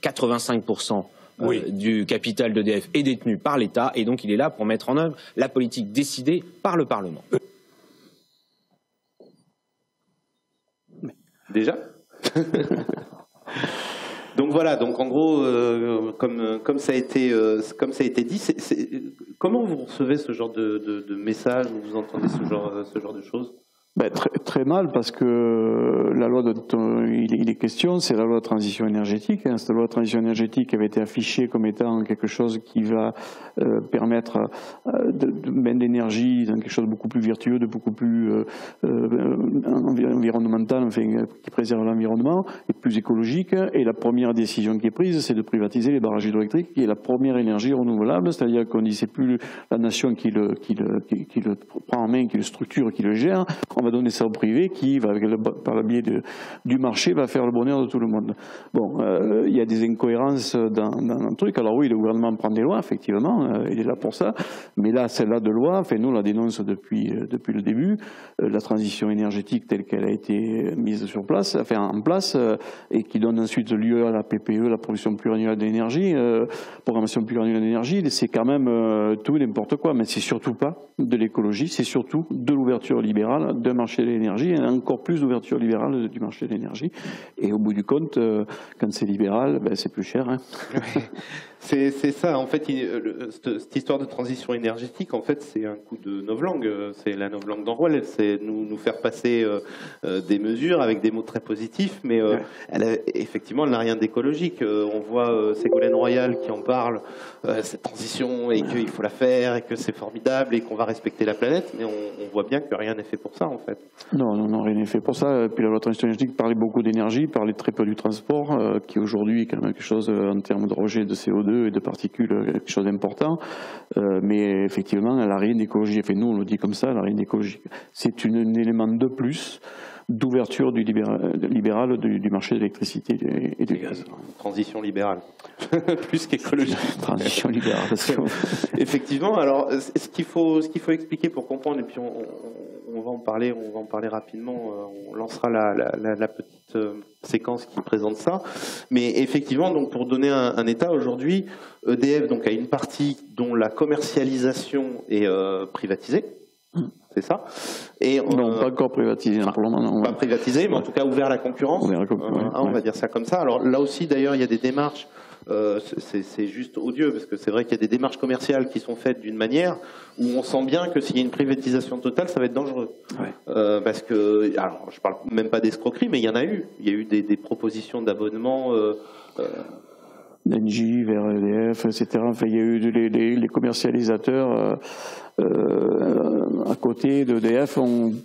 85% du capital d'EDF est détenu par l'État et donc il est là pour mettre en œuvre la politique décidée par le Parlement. Déjà Donc voilà, donc en gros, comme ça a été dit, comment vous recevez ce genre de message, vous entendez ce genre de choses? Très mal, parce que la loi dont il est question, c'est la loi de transition énergétique. Cette loi de transition énergétique avait été affichée comme étant quelque chose qui va permettre de mettre l'énergie dans quelque chose de beaucoup plus vertueux, de beaucoup plus environnemental, enfin, qui préserve l'environnement, et plus écologique. Et la première décision qui est prise, c'est de privatiser les barrages hydroélectriques, qui est la première énergie renouvelable, c'est-à-dire qu'on dit c'est plus la nation qui le prend en main, qui le structure, qui le gère. On va donner ça au privé qui, par le biais du marché, va faire le bonheur de tout le monde. Bon, il y a des incohérences dans le truc. Alors oui, le gouvernement prend des lois, effectivement, il est là pour ça. Mais là, celle-là de loi, enfin, nous, on la dénonce depuis le début. La transition énergétique telle qu'elle a été mise en place, et qui donne ensuite lieu à la PPE, la production pluriannuelle d'énergie, programmation pluriannuelle d'énergie, c'est quand même tout et n'importe quoi. Mais c'est surtout pas de l'écologie, c'est surtout de l'ouverture libérale d'un marché de l'énergie, et encore plus d'ouverture libérale du marché de l'énergie. Et au bout du compte, quand c'est libéral, c'est plus cher. Hein. C'est ça, en fait, cette histoire de transition énergétique, en fait, c'est un coup de novlangue, c'est la novlangue d'Orwell, c'est nous faire passer des mesures avec des mots très positifs, mais effectivement, elle n'a rien d'écologique. On voit Ségolène Royal qui en parle, cette transition, et qu'il faut la faire, et que c'est formidable, et qu'on va respecter la planète, mais on voit bien que rien n'est fait pour ça, en fait. Non, rien n'est fait pour ça. Puis la loi de transition énergétique parlait beaucoup d'énergie, parlait très peu du transport, qui aujourd'hui est quand même quelque chose, en termes de rejet de CO2 et de particules, quelque chose d'important. Mais effectivement, elle n'a rien d'écologique. Enfin, nous, on le dit comme ça, elle n'a rien d'écologique. C'est un élément de plus d'ouverture libérale du marché de l'électricité et du gaz. Transition libérale, plus qu'écologique. Transition libérale. Effectivement, alors ce qu'il faut expliquer pour comprendre, et puis on va en parler rapidement, on lancera la petite séquence qui présente ça. Mais effectivement, donc pour donner un état, aujourd'hui, EDF donc a une partie dont la commercialisation est privatisée. C'est ça. Et non, pas encore privatisé pour le moment. Pas privatisé, mais en tout cas ouvert à la concurrence. On va dire ça comme ça. Alors là aussi, d'ailleurs, il y a des démarches. C'est juste odieux parce que c'est vrai qu'il y a des démarches commerciales qui sont faites d'une manière où on sent bien que s'il y a une privatisation totale, ça va être dangereux. Parce que, alors, je parle même pas d'escroquerie, mais il y en a eu. Il y a eu des propositions d'abonnement. d'Engie vers EDF, etc. Enfin, il y a eu les commercialisateurs à côté d'EDF,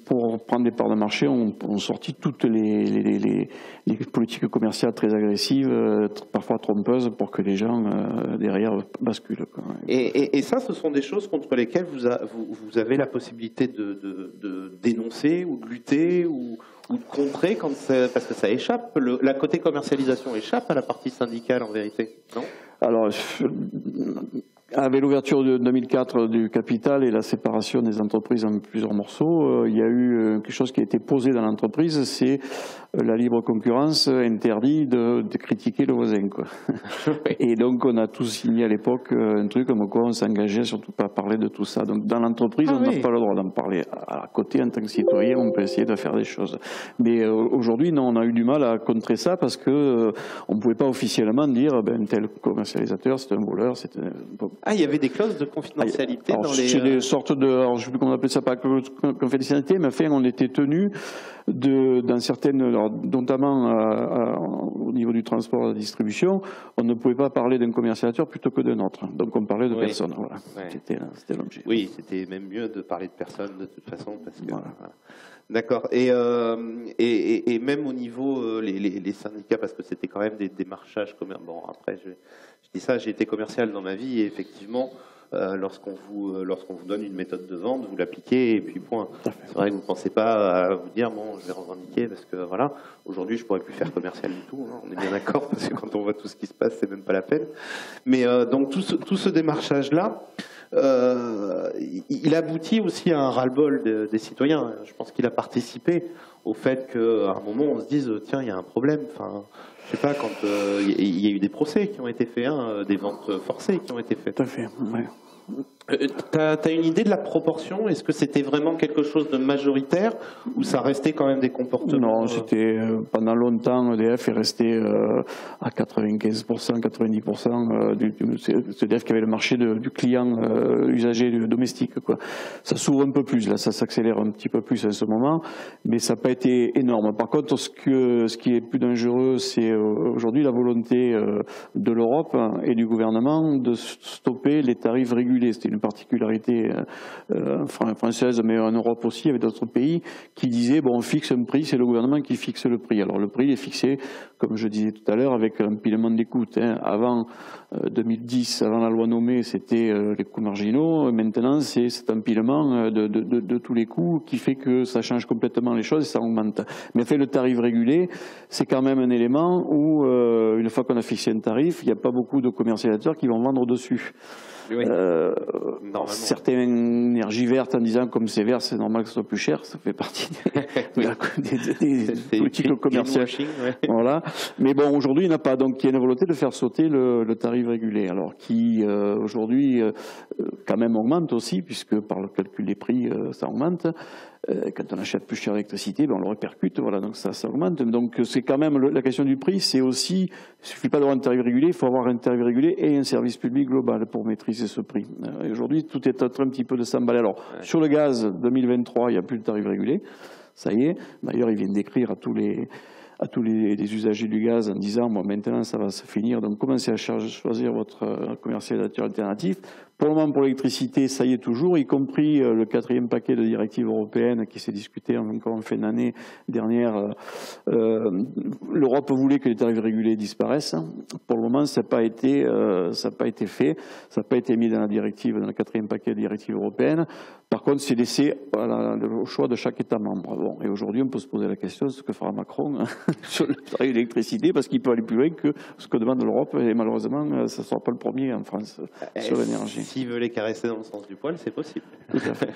pour prendre des parts de marché, ont sorti toutes les politiques commerciales très agressives, parfois trompeuses, pour que les gens derrière basculent. Et ça, ce sont des choses contre lesquelles vous avez la possibilité de dénoncer ou de lutter ou de contrer parce que ça échappe. La côté commercialisation échappe à la partie syndicale en vérité, non ? Alors, Avec l'ouverture de 2004 du capital et la séparation des entreprises en plusieurs morceaux, il y a eu quelque chose qui a été posé dans l'entreprise, c'est la libre concurrence interdit de critiquer le voisin, quoi. Et donc on a tous signé à l'époque un truc comme quoi on s'engageait surtout pas à parler de tout ça. Donc dans l'entreprise, on n'a pas le droit d'en parler. À côté, en tant que citoyen, on peut essayer de faire des choses. Mais aujourd'hui, non, on a eu du mal à contrer ça parce que on pouvait pas officiellement dire tel commercialisateur c'est un voleur, c'est un... Ah, il y avait des clauses de confidentialité dans les... C'est des sortes de... Alors, je ne sais plus comment on appelle ça, pas confidentialité, mais enfin, on était tenu dans certaines... Alors, notamment au niveau du transport et de la distribution, on ne pouvait pas parler d'un commercialisateur plutôt que d'un autre. Donc, on parlait de personne. Voilà. C'était l'objet. Oui, c'était même mieux de parler de personne de toute façon, parce que... Voilà. D'accord. Et même au niveau les syndicats, parce que c'était quand même des démarchages commerciaux. Bon, après, je dis ça, j'ai été commercial dans ma vie et effectivement, lorsqu'on vous donne une méthode de vente, vous l'appliquez et puis point. C'est vrai que vous ne pensez pas à vous dire bon, je vais revendiquer parce que voilà. Aujourd'hui, je pourrais plus faire commercial du tout. Hein, on est bien d'accord parce que quand on voit tout ce qui se passe, c'est même pas la peine. Mais donc tout ce démarchage là. Il aboutit aussi à un ras-le-bol des citoyens. Je pense qu'il a participé au fait qu'à un moment on se dise tiens, il y a un problème. Enfin, je sais pas, quand il y a eu des procès qui ont été faits, des ventes forcées qui ont été faites. Tout à fait. Ouais. T'as une idée de la proportion? Est-ce que c'était vraiment quelque chose de majoritaire ou ça restait quand même des comportements? Non, c'était pendant longtemps EDF est resté à 95%, 90% c'est EDF qui avait le marché du client usager domestique, quoi. Ça s'ouvre un peu plus, là, ça s'accélère un petit peu plus en ce moment, mais ça n'a pas été énorme. Par contre, ce qui est plus dangereux, c'est aujourd'hui la volonté de l'Europe et du gouvernement de stopper les tarifs régulés. C'était une particularité française, mais en Europe aussi, avec d'autres pays, qui disaient, bon, on fixe un prix, c'est le gouvernement qui fixe le prix. Alors le prix est fixé, comme je disais tout à l'heure, avec l'empilement des coûts. Avant 2010, avant la loi nommée, c'était les coûts marginaux. Maintenant, c'est cet empilement de tous les coûts qui fait que ça change complètement les choses et ça augmente. Mais en fait, le tarif régulé, c'est quand même un élément où, une fois qu'on a fixé un tarif, il n'y a pas beaucoup de commercialisateurs qui vont vendre dessus. Oui. Certaines énergies vertes en disant comme c'est vert, c'est normal que ce soit plus cher, ça fait partie des politiques commerciales. Voilà. Mais bon, aujourd'hui, il n'y en a pas. Donc, il y a une volonté de faire sauter le tarif régulé. Alors, qui aujourd'hui, quand même augmente aussi, puisque par le calcul des prix, ça augmente. Quand on achète plus cher l'électricité, ben on le répercute, voilà, donc ça augmente. Donc c'est quand même la question du prix, c'est aussi, il ne suffit pas d'avoir un tarif régulé, il faut avoir un tarif régulé et un service public global pour maîtriser ce prix. Et aujourd'hui, tout est en train un petit peu de s'emballer. Alors, sur le gaz, 2023, il n'y a plus de tarif régulé, ça y est. D'ailleurs, ils viennent d'écrire à tous les usagers du gaz en disant bon, maintenant ça va se finir, donc commencez à choisir votre commercialisateur alternatif. Pour le moment, pour l'électricité, ça y est toujours, y compris le 4e paquet de directives européennes qui s'est discuté encore en fin d'année dernière. L'Europe voulait que les tarifs régulés disparaissent. Pour le moment, ça n'a pas été fait, ça n'a pas été mis dans la directive, dans le 4e paquet de directives européennes. Par contre, c'est laissé au choix de chaque État membre. Bon, et aujourd'hui, on peut se poser la question de ce que fera Macron sur le tarif de l'électricité, parce qu'il peut aller plus loin que ce que demande l'Europe, et malheureusement, ça ne sera pas le premier en France sur l'énergie. S'il veut les caresser dans le sens du poil, c'est possible. Tout à fait.